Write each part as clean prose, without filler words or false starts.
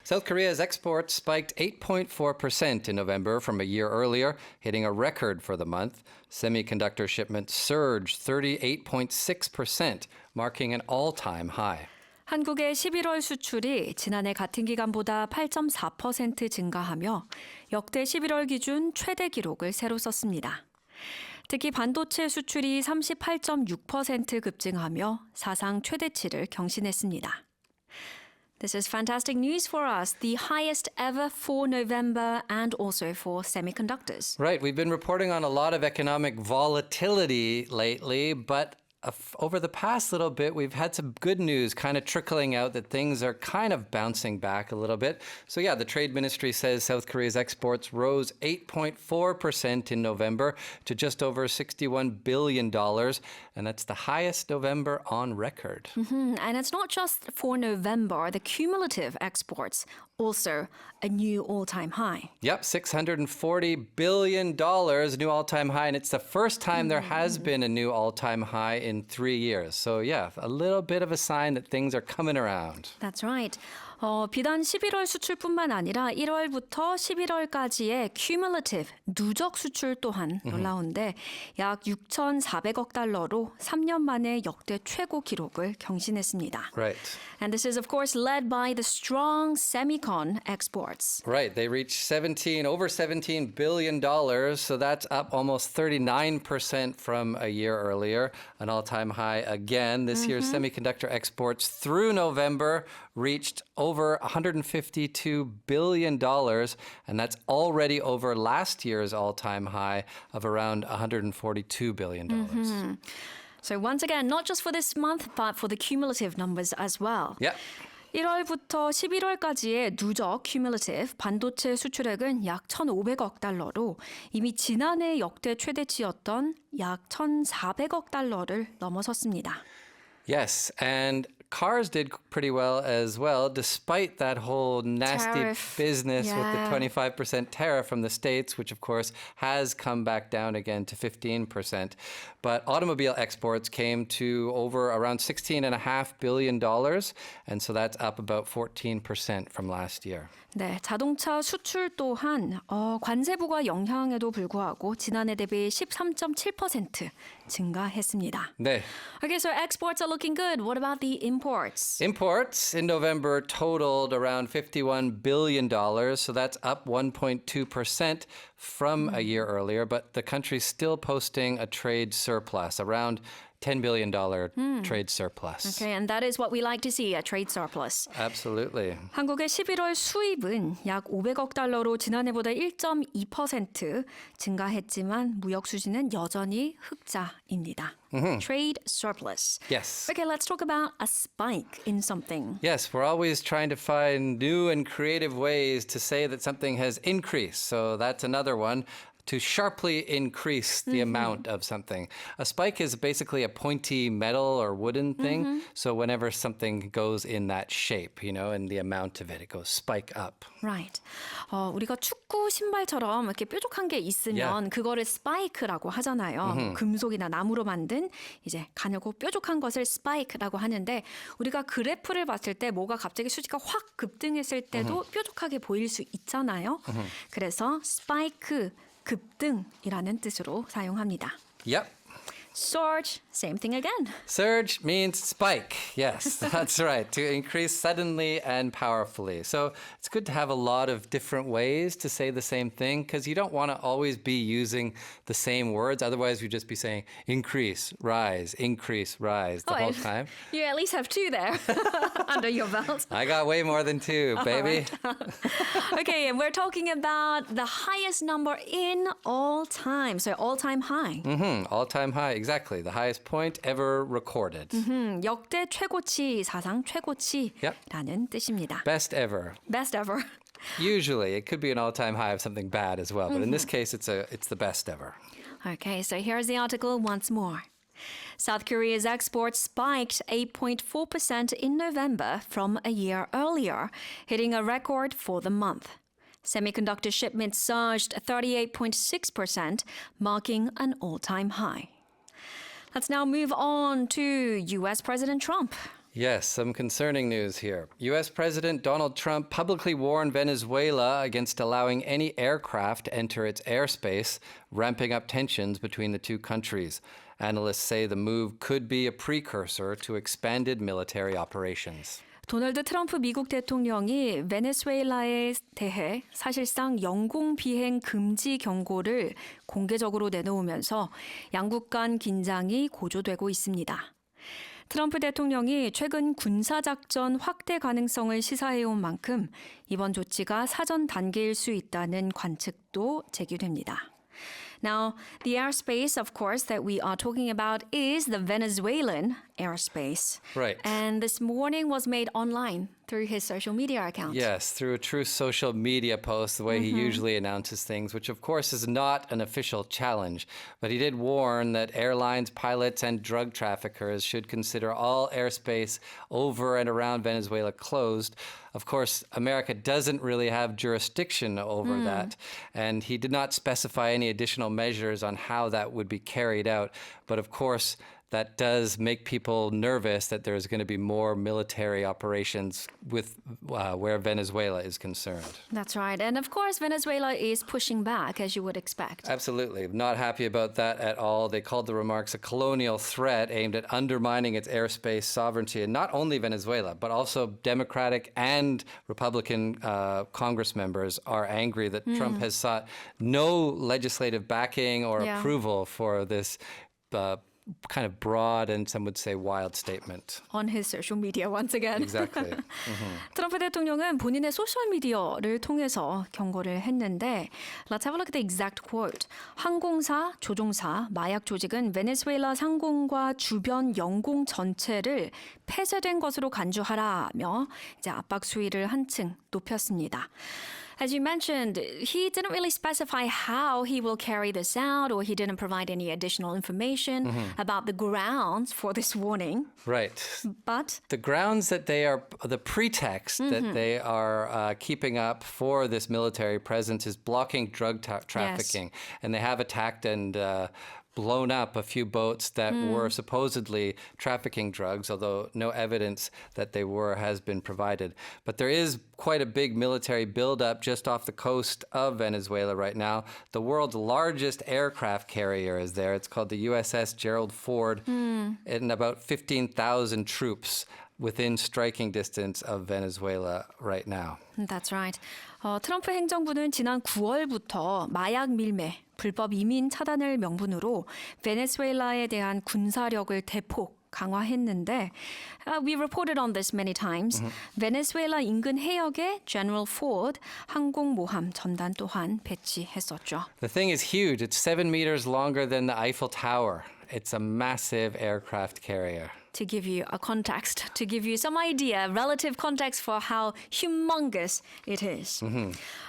South Korea's exports spiked 8.4% in November from a year earlier, hitting a record for the month. Semiconductor shipments surged 38.6%, marking an all-time high. 한국의 11월 수출이 지난해 같은 기간보다 8.4% 증가하며 역대 11월 기준 최대 기록을 새로 썼습니다. 특히 반도체 수출이 38.6% 급증하며 사상 최대치를 경신했습니다. This is fantastic news for us, the highest ever for November and also for semiconductors. Right, we've been reporting on a lot of economic volatility lately, but over the past little bit, we've had some good news kind of trickling out that things are kind of bouncing back a little bit. So yeah, the Trade Ministry says South Korea's exports rose 8.4% in November to just over $61 billion. And that's the highest November on record. And it's not just for November, the cumulative exports also a new all-time high. Yep, $640 billion, new all-time high. And it's the first time there has been a new all-time high in 3 years. So yeah, a little bit of a sign that things are coming around. That's right. 비단 11월 수출뿐만 아니라 1월부터 11월까지의 cumulative 누적 수출 또한 놀라운데 약 6,400억 달러로 3년 만에 역대 최고 기록을 경신했습니다. Right. And this is of course led by the strong semicon exports. Right, they reached over $17 billion, so that's up almost 39% from a year earlier, an all-time high again. This year's semiconductor exports through November reached over $152 billion, and that's already over last year's all-time high of around $142 billion. So once again, not just for this month, but for the cumulative numbers as well. Yeah. 1월부터 11월까지의 누적 cumulative 반도체 수출액은 약 1,500억 달러로 이미 지난해 역대 최대치였던 약 1,400억 달러를 넘어섰습니다. Yes, and cars did pretty well as well, despite that whole nasty business with the 25% tariff from the States, which of course has come back down again to 15%. But automobile exports came to over around $16.5 billion, and so that's up about 14% from last year. 네, 자동차 수출 또한 관세부과 영향에도 불구하고 지난해 대비 13.7% 증가했습니다. 네. Okay, so exports are looking good. What about the imports? Imports in November totaled around $51 billion, so that's up 1.2% from a year earlier, but the country's still posting a trade surplus, around $10 billion trade surplus. Okay, and that is what we like to see, a trade surplus. Absolutely. 한국의 11월 수입은 약 500억 달러로 지난해보다 1.2% 증가했지만 무역 수지는 여전히 흑자입니다. Trade surplus. Yes. Okay, let's talk about a spike in something. Yes, we're always trying to find new and creative ways to say that something has increased. So that's another one. To sharply increase the amount of something. A spike is basically a pointy metal or wooden thing. So whenever something goes in that shape, and the amount of it, it goes spike up. Right. 우리가 축구 신발처럼 이렇게 뾰족한 게 있으면 그거를 스파이크라고 하잖아요. 금속이나 나무로 만든 이제 가늘고 뾰족한 것을 스파이크라고 하는데 우리가 그래프를 봤을 때 뭐가 갑자기 수치가 확 급등했을 때도 뾰족하게 보일 수 있잖아요. 그래서 스파이크 급등이라는 뜻으로 사용합니다. Yep. Surge, same thing again. Surge means spike. Yes, that's right. To increase suddenly and powerfully. So it's good to have a lot of different ways to say the same thing because you don't want to always be using the same words. Otherwise, you'd just be saying increase, rise the whole time. You at least have two there under your belt. I got way more than two, baby. Okay, and we're talking about the highest number in all time. So all-time high. All-time high, exactly. The highest point ever recorded. 역대 최고치, 사상 최고치라는 뜻입니다. Best ever. Best ever. Usually, it could be an all-time high of something bad as well, but in this case, it's the best ever. Okay, so here's the article once more. South Korea's exports spiked 8.4% in November from a year earlier, hitting a record for the month. Semiconductor shipments surged 38.6%, marking an all-time high. Let's now move on to U.S. President Trump. Yes, some concerning news here. U.S. President Donald Trump publicly warned Venezuela against allowing any aircraft to enter its airspace, ramping up tensions between the two countries. Analysts say the move could be a precursor to expanded military operations. 도널드 트럼프 미국 대통령이 베네수엘라에 대해 사실상 영공 비행 금지 경고를 공개적으로 내놓으면서 양국 간 긴장이 고조되고 있습니다. 트럼프 대통령이 최근 군사작전 확대 가능성을 시사해온 만큼 이번 조치가 사전 단계일 수 있다는 관측도 제기됩니다. Now, the airspace, of course, that we are talking about is the Venezuelan airspace. Right. And this warning was made online through his social media account. Yes, through a true social media post, the way he usually announces things, which of course is not an official challenge. But he did warn that airlines, pilots, and drug traffickers should consider all airspace over and around Venezuela closed. Of course, America doesn't really have jurisdiction over that, and he did not specify any additional measures on how that would be carried out. But of course, that does make people nervous that there's going to be more military operations with where Venezuela is concerned. That's right. And of course, Venezuela is pushing back, as you would expect. Absolutely. Not happy about that at all. They called the remarks a colonial threat aimed at undermining its airspace sovereignty. And not only Venezuela, but also Democratic and Republican Congress members are angry that Trump has sought no legislative backing or Yeah. approval for this kind of broad and some would say wild statement. On his social media once again. Exactly. 트럼프 대통령은 본인의 소셜미디어를 통해서 경고를 했는데 Let's have a look at the exact quote. 항공사, 조종사, 마약 조직은 베네수엘라 상공과 주변 영공 전체를 폐쇄된 것으로 간주하라며 이제 압박 수위를 한층 높였습니다. As you mentioned, he didn't really specify how he will carry this out, or he didn't provide any additional information about the grounds for this warning. Right. But The grounds that they are, the pretext that they are keeping up for this military presence is blocking drug trafficking. And they have attacked and blown up a few boats that were supposedly trafficking drugs, although no evidence that they were has been provided. But there is quite a big military buildup just off the coast of Venezuela right now. The world's largest aircraft carrier is there. It's called the USS Gerald Ford, and about 15,000 troops within striking distance of Venezuela right now. That's right. 트럼프 행정부는 지난 9월부터 마약 밀매, 불법 이민 차단을 명분으로 베네수엘라에 대한 군사력을 대폭 강화했는데 we reported on this many times. 베네수엘라 인근 해역에 General Ford 항공모함 전단 또한 배치했었죠. The thing is huge. It's 7 meters longer than the Eiffel Tower. It's a massive aircraft carrier. To give you a context, to give you some idea, relative context for how humongous it is.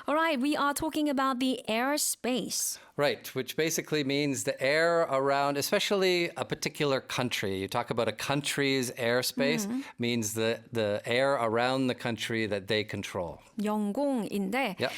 All right, we are talking about the airspace. Right, which basically means the air around, especially a particular country. You talk about a country's airspace, means the air around the country that they control. 영공인데 Yeah.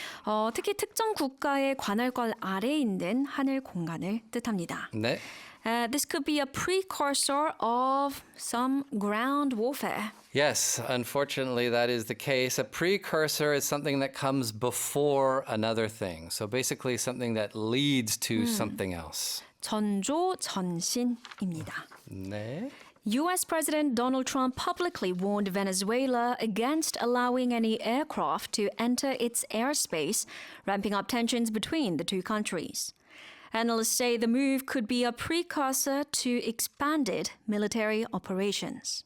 특히 특정 국가의 관할권 아래에 있는 하늘 공간을 뜻합니다. 네. This could be a precursor of some ground warfare. Yes, unfortunately, that is the case. A precursor is something that comes before another thing. So basically, something that leads to something else. 전조전신입니다. 네. U.S. President Donald Trump publicly warned Venezuela against allowing any aircraft to enter its airspace, ramping up tensions between the two countries. Analysts say the move could be a precursor to expanded military operations.